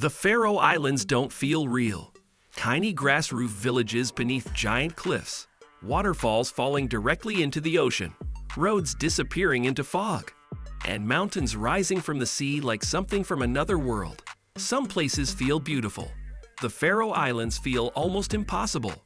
The Faroe Islands don't feel real. Tiny grass roof villages beneath giant cliffs, waterfalls falling directly into the ocean, roads disappearing into fog, and mountains rising from the sea like something from another world. Some places feel beautiful. The Faroe Islands feel almost impossible.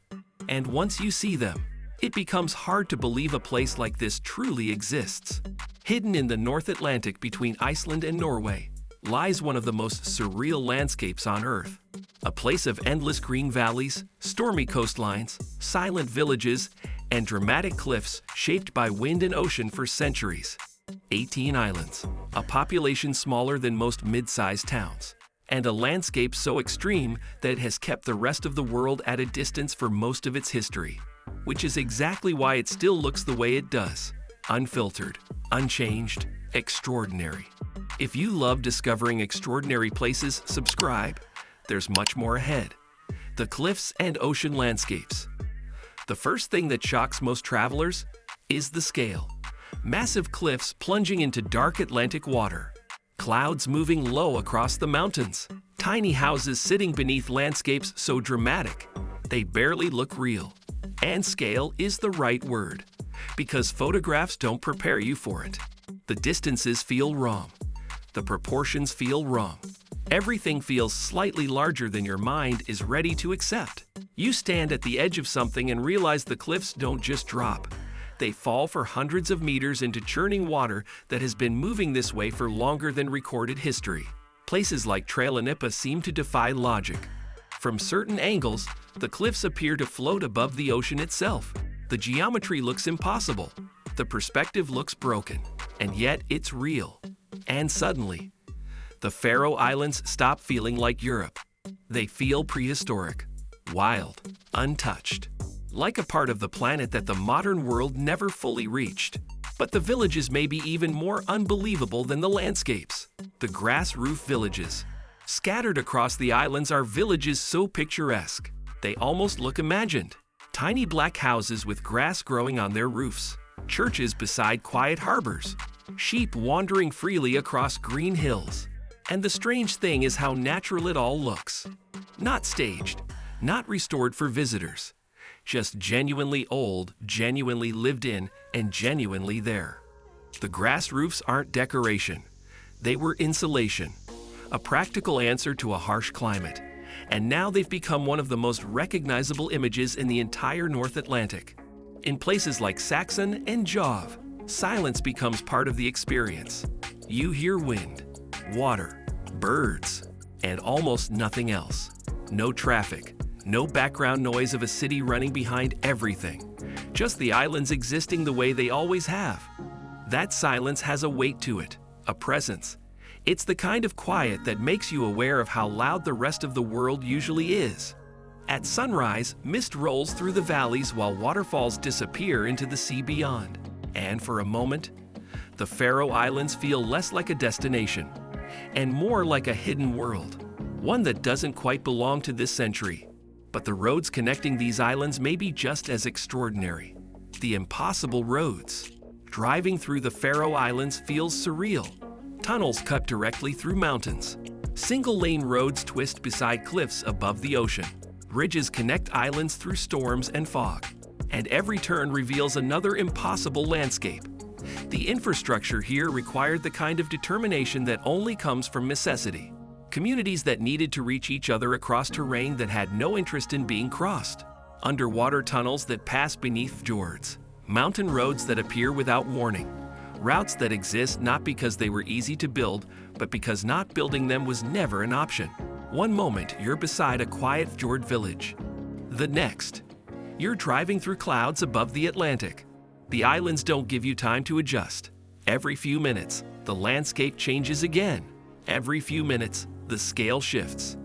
And once you see them, it becomes hard to believe a place like this truly exists. Hidden in the North Atlantic between Iceland and Norway lies one of the most surreal landscapes on Earth. A place of endless green valleys, stormy coastlines, silent villages, and dramatic cliffs shaped by wind and ocean for centuries. 18 islands, a population smaller than most mid-sized towns, and a landscape so extreme that it has kept the rest of the world at a distance for most of its history, which is exactly why it still looks the way it does. Unfiltered, unchanged, extraordinary. If you love discovering extraordinary places, subscribe. There's much more ahead. The cliffs and ocean landscapes. The first thing that shocks most travelers is the scale. Massive cliffs plunging into dark Atlantic water. Clouds moving low across the mountains. Tiny houses sitting beneath landscapes so dramatic they barely look real. And scale is the right word, because photographs don't prepare you for it. The distances feel wrong. The proportions feel wrong. Everything feels slightly larger than your mind is ready to accept. You stand at the edge of something and realize the cliffs don't just drop. They fall for hundreds of meters into churning water that has been moving this way for longer than recorded history. Places like Trailanippa seem to defy logic. From certain angles, the cliffs appear to float above the ocean itself. The geometry looks impossible. The perspective looks broken. And yet it's real. And suddenly, the Faroe Islands stop feeling like Europe. They feel prehistoric, wild, untouched, like a part of the planet that the modern world never fully reached. But the villages may be even more unbelievable than the landscapes. The grass roof villages. Scattered across the islands are villages so picturesque, they almost look imagined. Tiny black houses with grass growing on their roofs. Churches beside quiet harbors. Sheep wandering freely across green hills. And the strange thing is how natural it all looks. Not staged, not restored for visitors. Just genuinely old, genuinely lived in, and genuinely there. The grass roofs aren't decoration. They were insulation, a practical answer to a harsh climate. And now they've become one of the most recognizable images in the entire North Atlantic. In places like Saxon and Jove, silence becomes part of the experience. You hear wind, water, birds, and almost nothing else. No traffic. No background noise of a city running behind everything. Just the islands existing the way they always have. That silence has a weight to it, a presence. It's the kind of quiet that makes you aware of how loud the rest of the world usually is. At sunrise, mist rolls through the valleys while waterfalls disappear into the sea beyond. And for a moment, the Faroe Islands feel less like a destination and more like a hidden world, one that doesn't quite belong to this century. But the roads connecting these islands may be just as extraordinary. The impossible roads. Driving through the Faroe Islands feels surreal. Tunnels cut directly through mountains. Single-lane roads twist beside cliffs above the ocean. Bridges connect islands through storms and fog. And every turn reveals another impossible landscape. The infrastructure here required the kind of determination that only comes from necessity. Communities that needed to reach each other across terrain that had no interest in being crossed. Underwater tunnels that pass beneath fjords. Mountain roads that appear without warning. Routes that exist not because they were easy to build, but because not building them was never an option. One moment, you're beside a quiet fjord village. The next, you're driving through clouds above the Atlantic. The islands don't give you time to adjust. Every few minutes, the landscape changes again. Every few minutes, the scale shifts.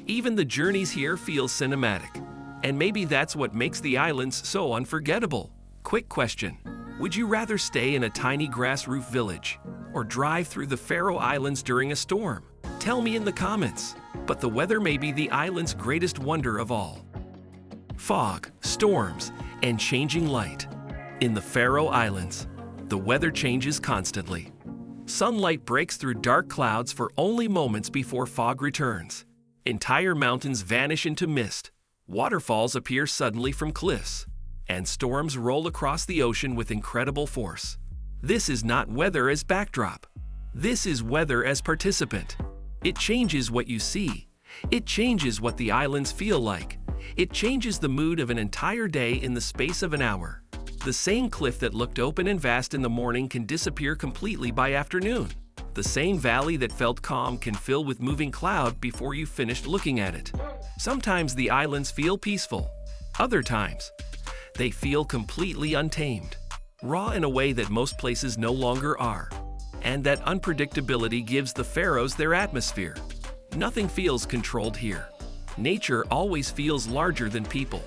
Even the journeys here feel cinematic. And maybe that's what makes the islands so unforgettable. Quick question. Would you rather stay in a tiny grass roof village or drive through the Faroe Islands during a storm? Tell me in the comments. But the weather may be the island's greatest wonder of all. Fog, storms, and changing light. In the Faroe Islands, the weather changes constantly. Sunlight breaks through dark clouds for only moments before fog returns. Entire mountains vanish into mist, waterfalls appear suddenly from cliffs, and storms roll across the ocean with incredible force. This is not weather as backdrop. This is weather as participant. It changes what you see. It changes what the islands feel like. It changes the mood of an entire day in the space of an hour. The same cliff that looked open and vast in the morning can disappear completely by afternoon. The same valley that felt calm can fill with moving cloud before you finished looking at it. Sometimes the islands feel peaceful. Other times, they feel completely untamed, raw in a way that most places no longer are. And that unpredictability gives the Faroes their atmosphere. Nothing feels controlled here. Nature always feels larger than people.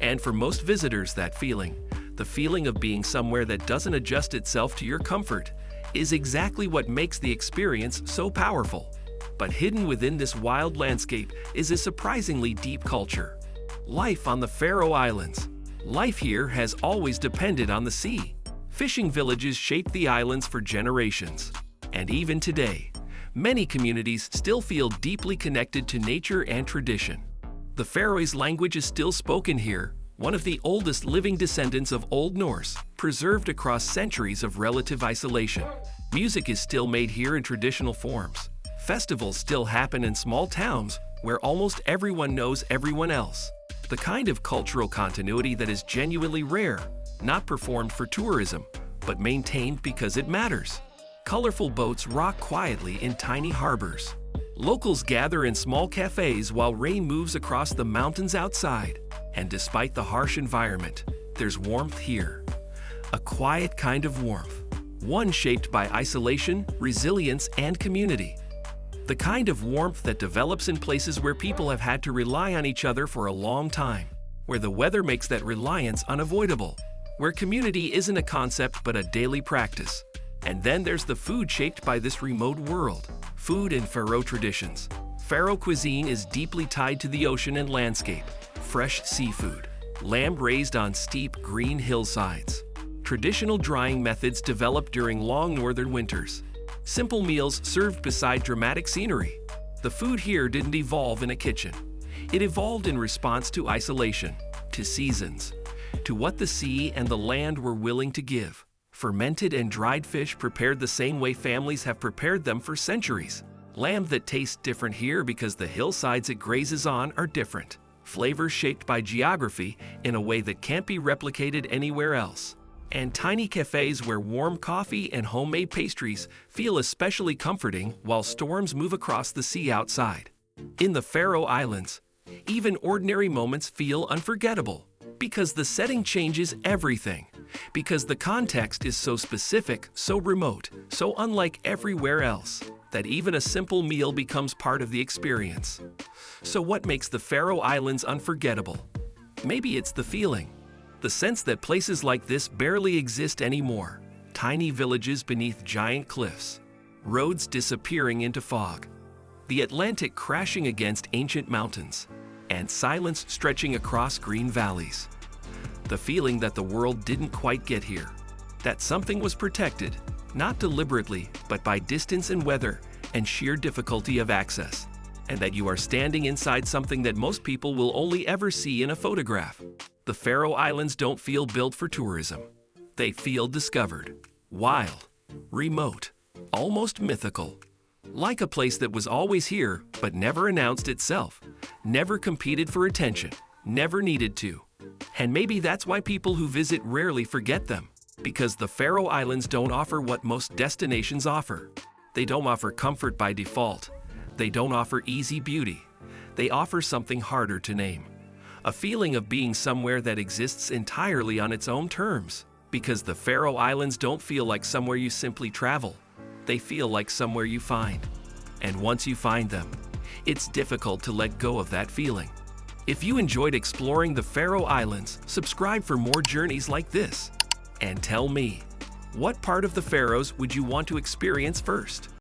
And for most visitors, that feeling, the feeling of being somewhere that doesn't adjust itself to your comfort, is exactly what makes the experience so powerful. But hidden within this wild landscape is a surprisingly deep culture. Life on the Faroe Islands. Life here has always depended on the sea. Fishing villages shaped the islands for generations. And even today, many communities still feel deeply connected to nature and tradition. The Faroese language is still spoken here, one of the oldest living descendants of Old Norse, preserved across centuries of relative isolation. Music is still made here in traditional forms. Festivals still happen in small towns where almost everyone knows everyone else. The kind of cultural continuity that is genuinely rare, not performed for tourism, but maintained because it matters. Colorful boats rock quietly in tiny harbors. Locals gather in small cafes while rain moves across the mountains outside. And despite the harsh environment, there's warmth here. A quiet kind of warmth. One shaped by isolation, resilience, and community. The kind of warmth that develops in places where people have had to rely on each other for a long time. Where the weather makes that reliance unavoidable. Where community isn't a concept but a daily practice. And then there's the food shaped by this remote world. Food and Faroe traditions. Faroe cuisine is deeply tied to the ocean and landscape. Fresh seafood. Lamb raised on steep green hillsides. Traditional drying methods developed during long northern winters. Simple meals served beside dramatic scenery. The food here didn't evolve in a kitchen. It evolved in response to isolation, to seasons, to what the sea and the land were willing to give. Fermented and dried fish prepared the same way families have prepared them for centuries. Lamb that tastes different here because the hillsides it grazes on are different. Flavors shaped by geography in a way that can't be replicated anywhere else. And tiny cafes where warm coffee and homemade pastries feel especially comforting while storms move across the sea outside. In the Faroe Islands, even ordinary moments feel unforgettable because the setting changes everything. Because the context is so specific, so remote, so unlike everywhere else, that even a simple meal becomes part of the experience. So what makes the Faroe Islands unforgettable? Maybe it's the feeling. The sense that places like this barely exist anymore. Tiny villages beneath giant cliffs. Roads disappearing into fog. The Atlantic crashing against ancient mountains. And silence stretching across green valleys. The feeling that the world didn't quite get here. That something was protected, not deliberately, but by distance and weather and sheer difficulty of access. And that you are standing inside something that most people will only ever see in a photograph. The Faroe Islands don't feel built for tourism. They feel discovered, wild, remote, almost mythical. Like a place that was always here, but never announced itself, never competed for attention, never needed to. And maybe that's why people who visit rarely forget them, because the Faroe Islands don't offer what most destinations offer. They don't offer comfort by default. They don't offer easy beauty. They offer something harder to name. A feeling of being somewhere that exists entirely on its own terms, because the Faroe Islands don't feel like somewhere you simply travel. They feel like somewhere you find. And once you find them, it's difficult to let go of that feeling. If you enjoyed exploring the Faroe Islands, subscribe for more journeys like this. And tell me, what part of the Faroes would you want to experience first?